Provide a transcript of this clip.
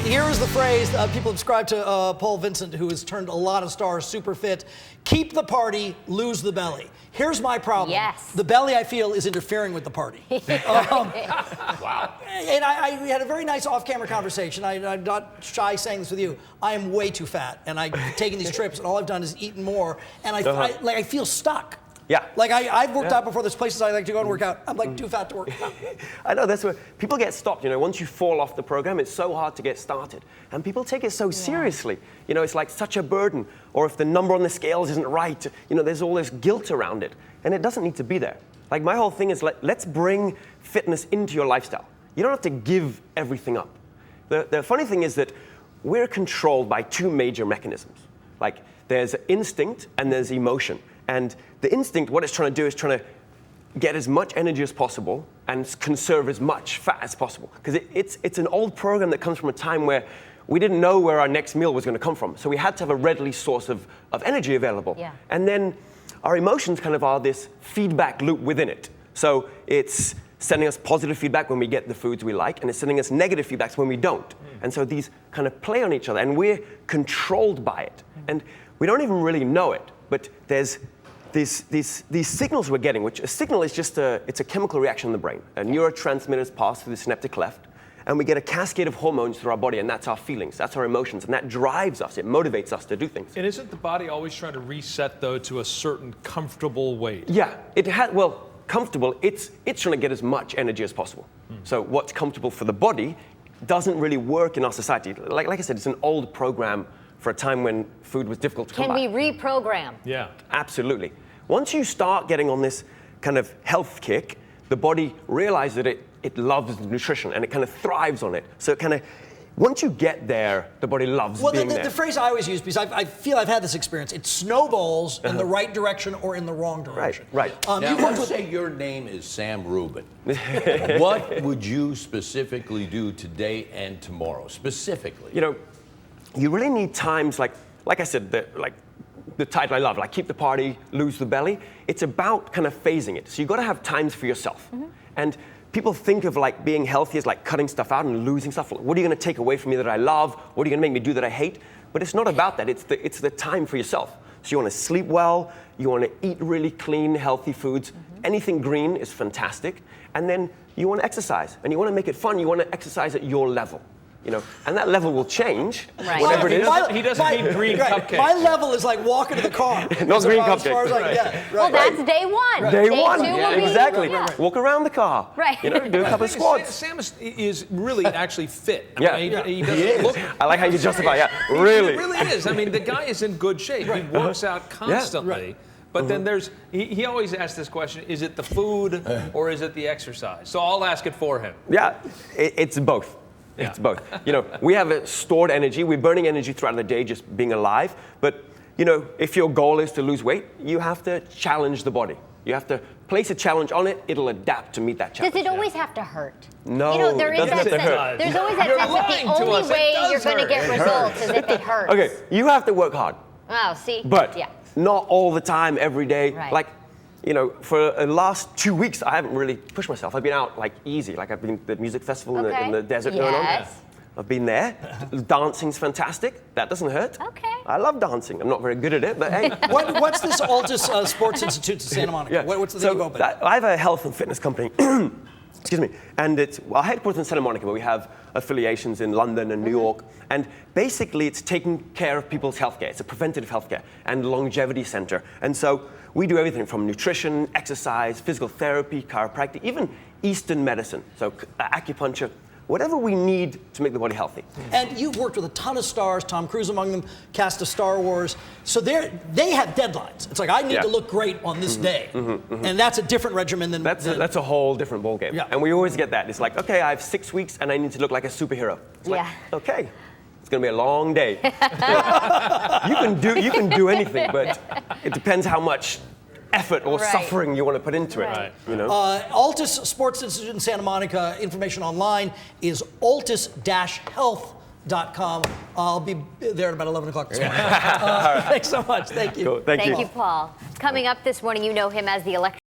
here is the phrase people ascribe to Paul Vincent, who has turned a lot of stars super fit. Keep the party, lose the belly. Here's my problem. Yes. The belly, I feel, is interfering with the party. Wow. And we had a very nice off-camera conversation. I'm not shy saying this with you. I am way too fat, and I've taken these trips, and all I've done is eaten more, and I feel stuck. Yeah. Like I've worked out before. There's places I like to go and work out. I'm like too fat to work out. I know, that's where people get stopped. You know, once you fall off the program, it's so hard to get started. And people take it so seriously. You know, it's like such a burden. Or if the number on the scales isn't right, you know, there's all this guilt around it. And it doesn't need to be there. Like my whole thing is let's bring fitness into your lifestyle. You don't have to give everything up. The funny thing is that we're controlled by two major mechanisms. Like there's instinct and there's emotion. And the instinct, what it's trying to do is trying to get as much energy as possible and conserve as much fat as possible. Because it's an old program that comes from a time where we didn't know where our next meal was going to come from. So we had to have a readily source of energy available. Yeah. And then our emotions kind of are this feedback loop within it. So it's sending us positive feedback when we get the foods we like, and it's sending us negative feedbacks when we don't. And so these kind of play on each other, and we're controlled by it. And we don't even really know it, but there's these signals we're getting, which a signal is just it's a chemical reaction in the brain. Neurotransmitters pass through the synaptic cleft, and we get a cascade of hormones through our body, and that's our feelings, that's our emotions, and that drives us, it motivates us to do things. And isn't the body always trying to reset, though, to a certain comfortable weight? Yeah, comfortable, it's trying to get as much energy as possible. So what's comfortable for the body doesn't really work in our society. Like I said, it's an old program for a time when food was difficult to come by. Can we reprogram? Yeah. Absolutely. Once you start getting on this kind of health kick, the body realizes that it loves nutrition and it kind of thrives on it. So it kind of, once you get there, the body loves being there. The phrase I always use, because I feel I've had this experience, it snowballs in the right direction or in the wrong direction. Right. Now, let's say your name is Sam Rubin. What would you specifically do today and tomorrow? Specifically. You know, you really need times like I said, the title I love, like keep the party, lose the belly. It's about kind of phasing it. So you've got to have times for yourself. And people think of like being healthy as like cutting stuff out and losing stuff. What are you going to take away from me that I love? What are you going to make me do that I hate? But it's not about that. It's the time for yourself. So you want to sleep well. You want to eat really clean, healthy foods. Anything green is fantastic. And then you want to exercise. And you want to make it fun. You want to exercise at your level. You know, and that level will change, whatever it is. He doesn't need green cupcakes. My level is like walking to the car. Not green cupcakes. Well, that's day one. Day one, two will be, exactly. Walk around the car. Right. You know, do a couple of squats. Sam is really actually fit. Yeah. He doesn't look. I like how you justify. Really. He really is. I mean, the guy is in good shape. He works out constantly. But then he always asks this question, is it the food or is it the exercise? So I'll ask it for him. Yeah, it's both. Yeah. It's both. You know, we have a stored energy. We're burning energy throughout the day just being alive. But, you know, if your goal is to lose weight, you have to challenge the body. You have to place a challenge on it. It'll adapt to meet that challenge. Does it always have to hurt? No, you know, there it is doesn't that have to hurt. There's always that sense that the only way you're going to get results is if it hurts. Okay, you have to work hard. Oh, see? But not all the time, every day. Right. Like, you know, for the last 2 weeks, I haven't really pushed myself. I've been out, like, easy. Like, I've been at the music festival in the desert going on. I've been there. Dancing's fantastic. That doesn't hurt. Okay. I love dancing. I'm not very good at it, but hey. What's this Altus Sports Institute in Santa Monica? Yeah. What's the thing you've opened? I have a health and fitness company. Excuse me. And it's our headquarters in Santa Monica, but we have affiliations in London and New York. And basically, it's taking care of people's healthcare. It's a preventative healthcare and longevity center. And so we do everything from nutrition, exercise, physical therapy, chiropractic, even Eastern medicine. So acupuncture. Whatever we need to make the body healthy. And you've worked with a ton of stars, Tom Cruise among them, cast of Star Wars. So they have deadlines. It's like, I need to look great on this day. And that's a different regimen than... That's a whole different ballgame. Yeah. And we always get that. It's like, okay, I have 6 weeks and I need to look like a superhero. It's like, okay, it's gonna be a long day. you can do anything, but it depends how much effort or suffering you want to put into it. You know? Altus Sports Institute in Santa Monica. Information online is altus-health.com. I'll be there at about 11 o'clock this morning. Thanks so much. Thank you. Cool. Thank you. Thank you, Paul. Coming up this morning, you know him as the electric